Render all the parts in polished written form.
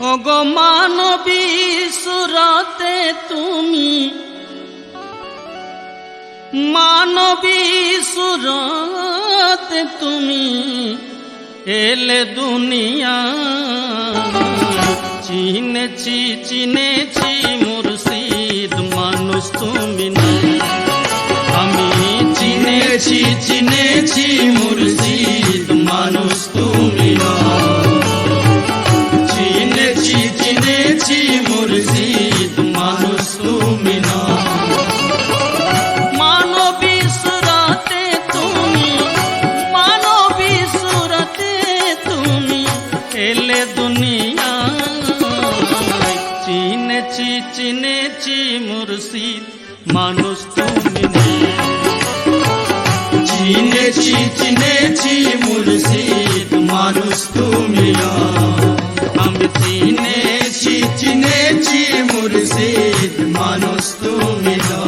ওগো মানবী সুরতে তুমি, মানবী সুরতে তুমি এলে দুনিয়া। চিনেছি চিনেছি মুর্শিদ মানুষ তুমি না। আমি চিনেছি চিনেছি মুর্শিদ মানুষ তুমি না। চিনেছি চিনেছি মুর্শিদ মানুষ তুমি না। মানবী সুরতে তুমি, মানবী সুরতে তুমি এলে দুনিয়া। চিনেছি চিনেছি মুর্শিদ মানুষ তুমি না। চিনেছি চিনেছি মুর্শিদ মানুষ তুমি না। আমি চিনেছি চিনেছি মুর্শিদ মানুষ তুমি না।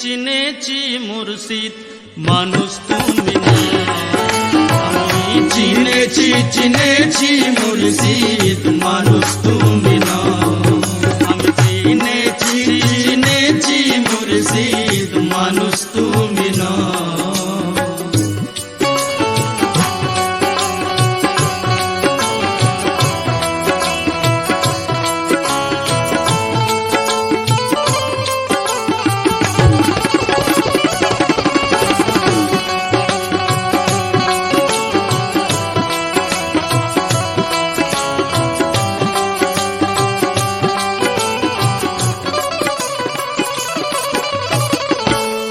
চিনেছি মুর্শিদ মানুষ তুমি না। আমি চিনেছি চিনেছি মুর্শিদ মানুষ তুমি না। আমি চিনেছি চিনেছি মুর্শিদ মানুষ তুমি না।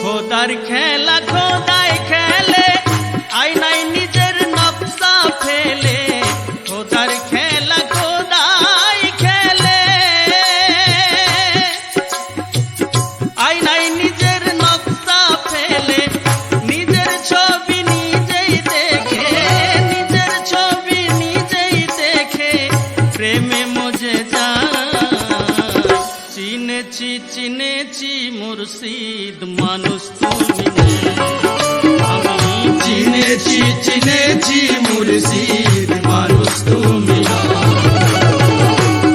খোদার খেলা খোদাই খেলে, আয়নায় নিজের নকশা ফেলে। খোদার খেলা খোদাই খেলে, আয়নায় নিজের নকশা ফেলে। নিজের ছবি নিজেই দেখে, নিজের ছবি নিজেই দেখে প্রেমে মজে যায়। চিনেছি চিনেছি মুর্শিদ মানুষ তুমি না। আমি চিনেছি চিনেছি মুর্শিদ মানুষ তুমি না।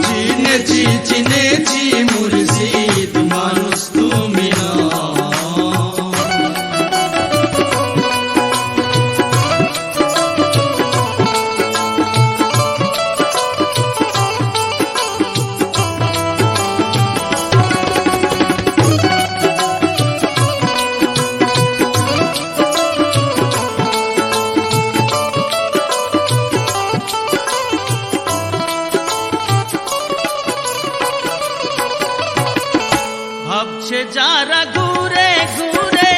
চিনেছি চিনেছি মুর্শিদ মানুষ তুমি না। ভাবছে যারা ঘুরে ঘুরে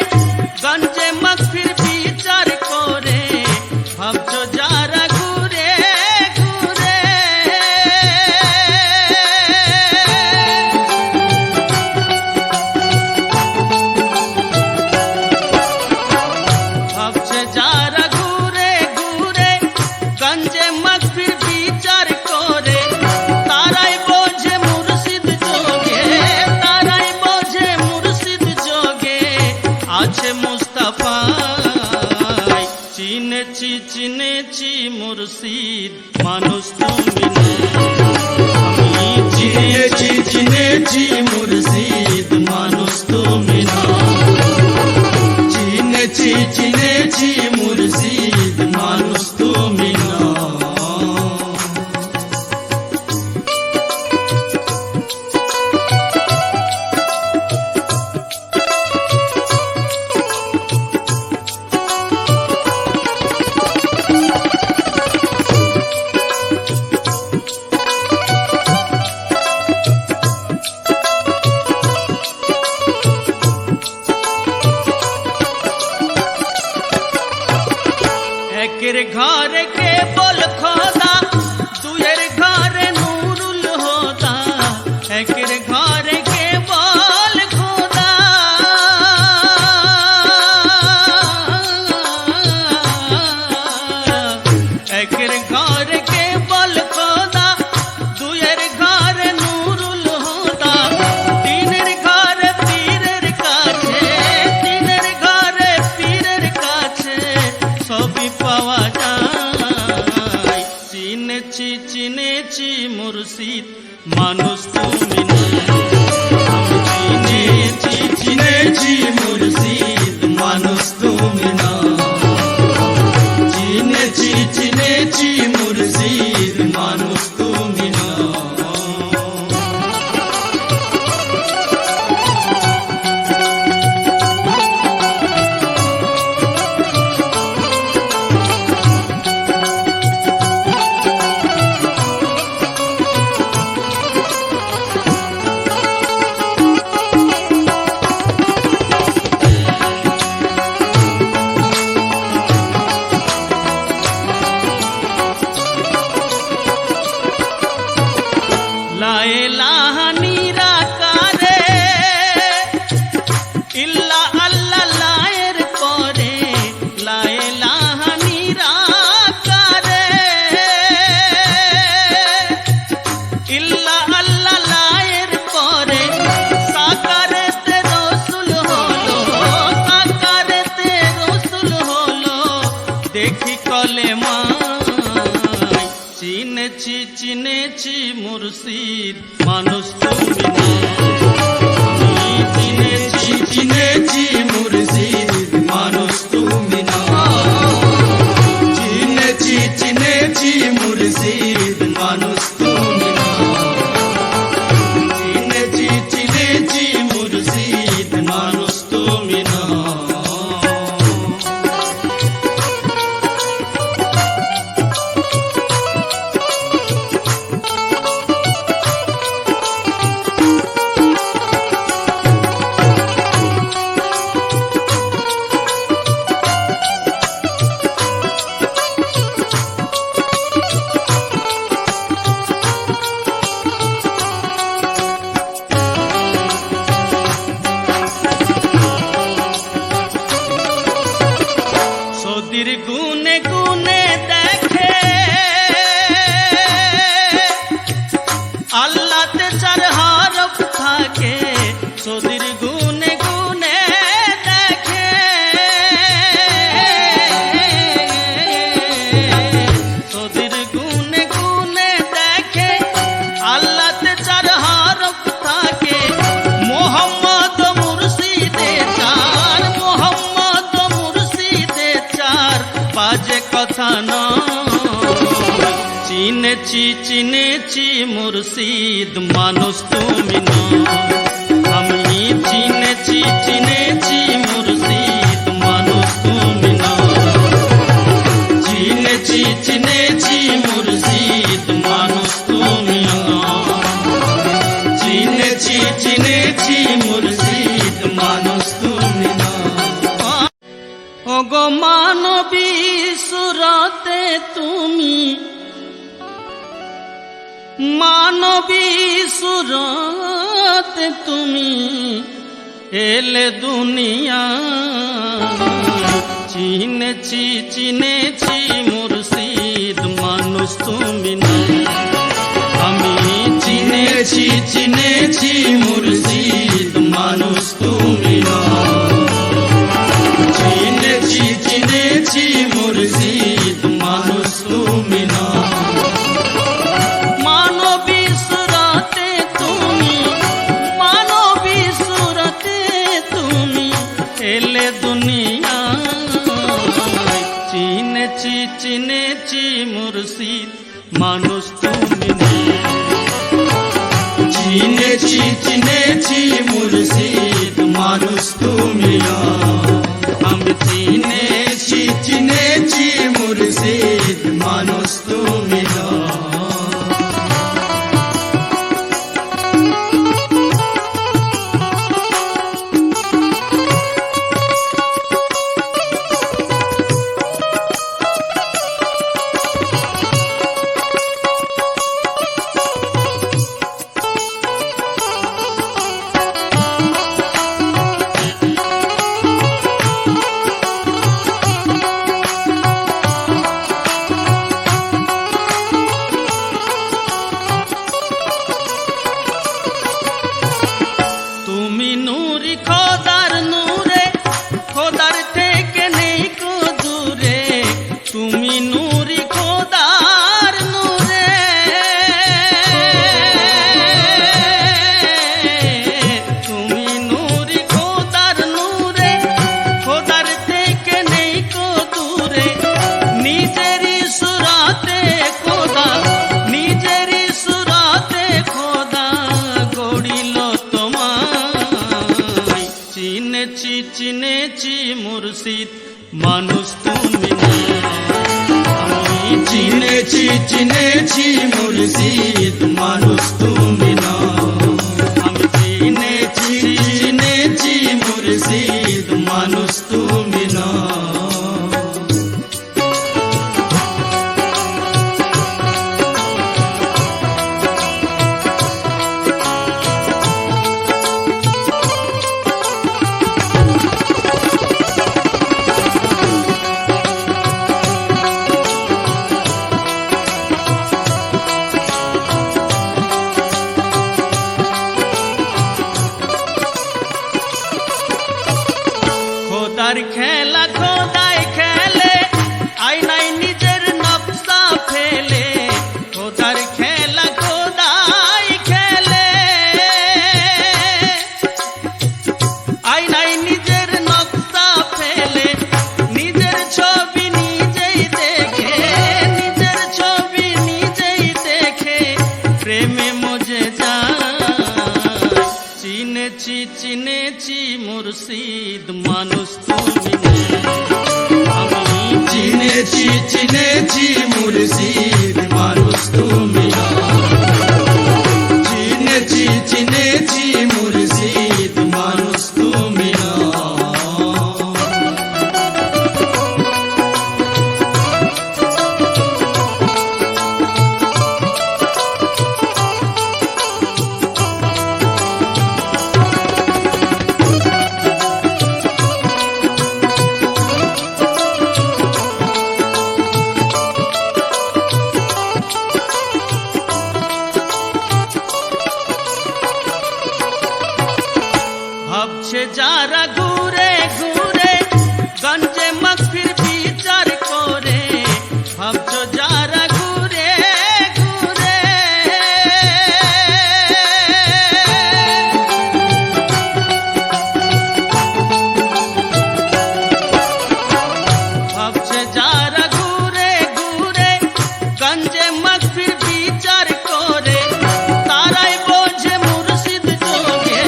গঞ্জে মাগফির বিচার করে। ভাবছো যারা ঘুরে ঘুরে, ভাবছে যারা ঘুরে ঘুরে গঞ্জে মাগফির বিচার করে। তারাই বোঝে মুর্শিদ যোগে, তারাই বোঝে মুর্শিদ যোগে আছে মুস্তাফা। চিনেছি চিনেছি মুর্শিদ মানুষ তুমি না। আমি চিনেছি চিনেছি মুর্শিদ মানুষ তুমি না। চিনেছি চিনেছি চিনেছি মুর্শিদ মানুষ তুমি না। একের ঘরে কেবল খোদা, দুয়ের ঘরে নুরুল হোদা। একের ঘরে কেবল খোদা, একের ঘরে কেবল খোদা, দুয়ের ঘরে নুরুল হোদা। তিনের ঘরে পীরের কাছে, তিনের ঘরে পীরের কাছে সবই পাওয়া যায়। চিনেছি চিনেছি মুর্শিদ মানুষ তুমি না। চিনেছি চিনেছি মুর্শিদ মানুষ তুমি না। চিনেছি চিনেছি মুর্শিদ মানুষ তুমি না। লা ইলাহা নিরাকারে ইল্লা আল্লাহ লায়ের পরে, লা ইলাহা নিরাকারে ইল্লা আল্লাহ লায়ের পরে। সাকারেতে রসুল হলো, সাকারেতে রসুল হলো, দেখি কলেমা। চিনেছি চিনেছি মুর্শিদ মানুষ তুমি না। চিনেছি চিনেছি মুর্শিদ মানুষ তুমি না। চিনেছি চিনেছি মুর্শিদ মানুষ তুমি না। চিনেছি চিনেছি মুর্শিদ মানুষ তুমি না। সদির গুনে গুনে দেখে আল্লাহতে চার হরফ থাকে। সদির গুনে গুনে দেখে, সদির গুনে গুনে দেখে আল্লাহতে চার হরফ থাকে। মোহাম্মদ মুর্শিদে চার, মোহাম্মদ মুর্শিদে চার, বাজে কথা নয়। চিনেছি চিনেছি মুর্শিদ মানুষ তুমি না। আমি চিনেছি চিনেছি মুর্শিদ মানুষ তুমি না। চিনেছি চিনেছি মুর্শিদ মানুষ তুমি না। চিনেছি চিনেছি মুর্শিদ মানুষ তুমি না। ওগো মানবী সুরতে তুমি, মানবী সুরতে তুমি এলে দুনিয়া। চিনেছি চিনেছি মুর্শিদ মানুষ তুমি না। আমি চিনেছি চিনেছি মুর্শিদ মানুষ তুমি না। চিনেছি চিনেছি মুর্শিদ মানুষ তুমি না। মানবী সুরতে তুমি, মানবী সুরতে তুমি এলে দুনিয়া। চিনেছি মুর্শিদ মানুষ তুমি না। চিনেছি মুর্শিদ মানুষ তুমি না। আমি চিনেছি মুর্শিদ মানুষ তুমি না। চিনেছি মুর্শিদ মানুষ তুমি না। আমি চিনেছি মুর্শিদ মানুষ তুমি না। আমি চিনেছি মুর্শিদ মানুষ তুমি না। খোদার খেলা খোদাই খেলে আয়নায় নিজের নকশা ফেলে। খোদার খেলা খোদাই খেলে আয়নায় নিজের নকশা ফেলে। নিজের ছবি নিজেই দেখে নিজের ছবি নিজেই দেখে প্রেমে মজে যায়। চিনেছি মুর্শিদ মানুষ তুমি না। আমি চিনেছি মুর্শিদ মানুষ তুমি না। চিনেছি মুর্শিদ মানুষ তুমি না। ভাবছে যারা ঘুরে ঘুরে গঞ্জে মাগফির বিচার করে। ভাবছো যারা ঘুরে ঘুরে ভাবছে যারা ঘুরে ঘুরে গঞ্জে মাগফির বিচার করে। তারাই বোঝে মুর্শিদ যোগে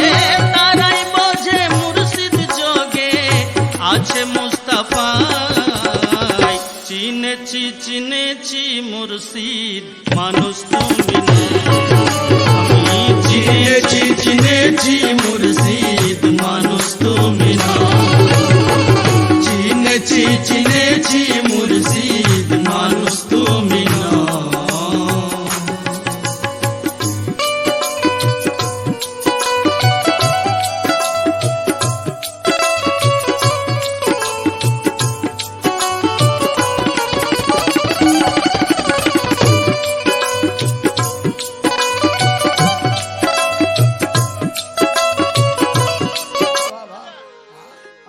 তারাই বোঝে মুর্শিদ যোগে আছে মুস্তাফায়। চিনেছি মুর্শিদ মানুষ তুমি না। আমি চিনেছি মুর্শিদ মানুষ তুমি না। চিনেছি মুর্শিদ মানুষ তুমি না।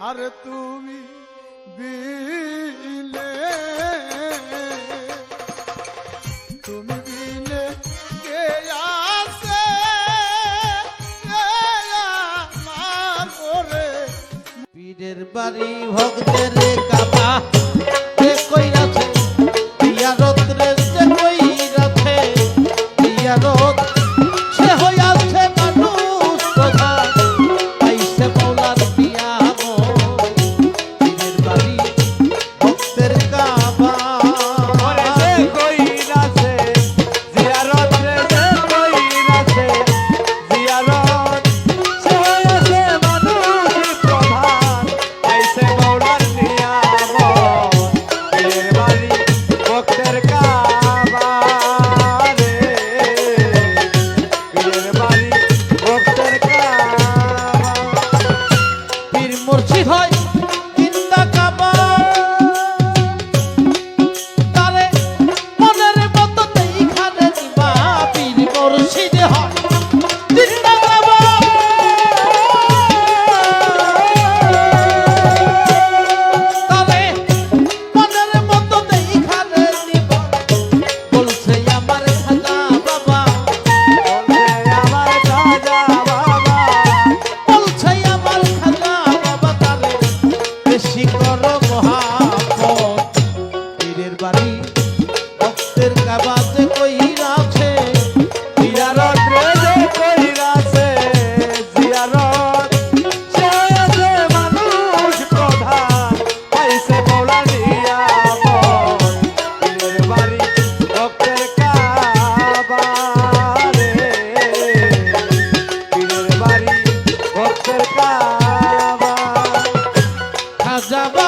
আরে তুমি বিলে কে আছে আমার ওরে। পীরের বাড়ি ভক্তের কাবা কে কইরাছে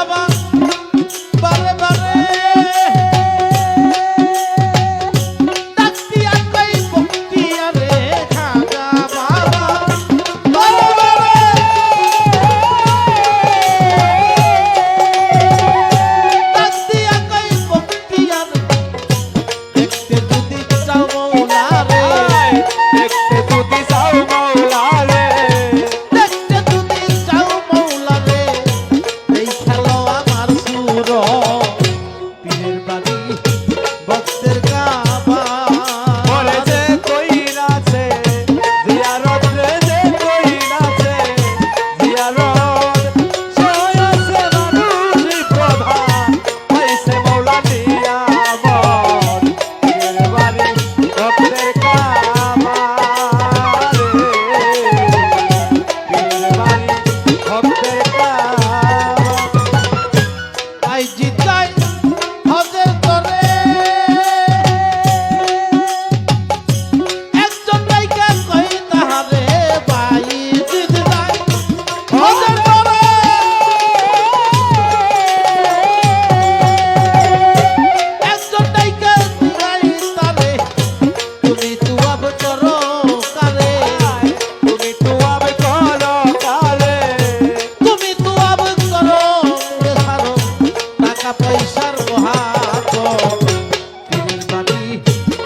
বাবা বারে বারে ডাক দিয়া কই বক্তিয়া রে খাজা বাবা বারে বারে ডাক দিয়া কই বক্তিয়া রে দেখতে যদি চাও মৌলা রে দেখতে যদি চাও মৌলা রে দেখতে যদি চাও মৌলা রে এই খেলো আমার সুর পীরের বাড়ি ভক্তের কাবা ওরে যে কইরাছে জিয়ারত রে যে কইরাছে জিয়ারত সয় আছে মানুষ প্রধান হইছে মৌলা নিয়ামত পীরের বাড়ি ভক্তের কাবা রে পীরের বাড়ি ভক্তের কাবা আই জিতাই হজের করে একজন নাইকা কই তাহারে বাই জিতাই হজের করে একজন নাইকা দিলাই তারে তুমি তুয়াব করো কারে তুমি তো আবে করো কালে তুমি তুয়াব করো মুড়ে সারো টাকা পয়সার মহাত পীরের বাড়ি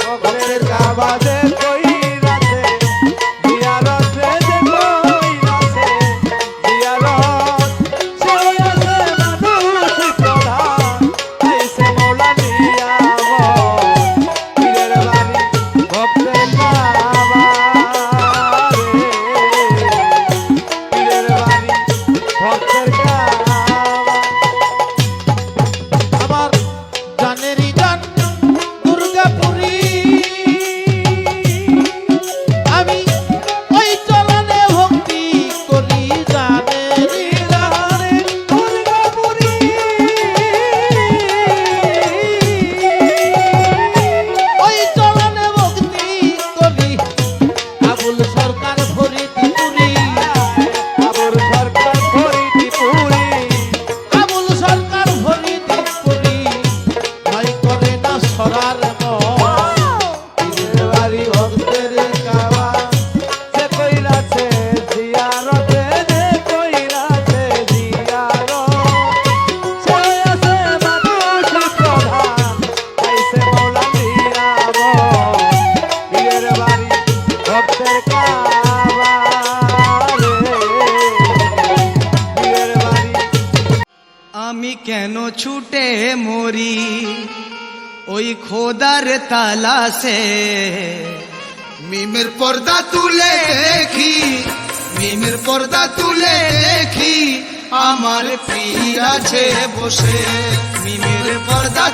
ভক্তের কাবা যে কইরাছে জিয়ারত রে যে কইরাছে জিয়ারত সয় আছে মানুষ প্রধান হইছে মৌলা নিয়ামত পীরের বাড়ি ভক্তের কাবা রে পীরের বাড়ি ভক্তের কাবা আমার জানেরই জান দুর্গাপুরী আমি ওই চলনে ভক্তি করি জানেরই জান দুর্গাপুরী ওই চলনে ভক্তি করি আবুল সরকার ফরিদপুরি আবুল সরকার ফরিদপুরি আবুল সরকার ফরিদপুরি ভয় করে না সরার পীরের বাড়ি ভক্তের কাবা যে কইরাছে জিয়ারতে যে কইরাছে জিয়ারত সয় আছে মানুষ প্রধান হইছে মৌলা নিয়ামত পীরের বাড়ি ভক্তের কাবা রে পীরের বাড়ি আমি কেন ছুটে মরি ওই খোদার তালাশে মিমের পর্দা তুলে দেখি মিমের পর্দা তুলে দেখি আমার পীর আছে বসে মিমের পর্দা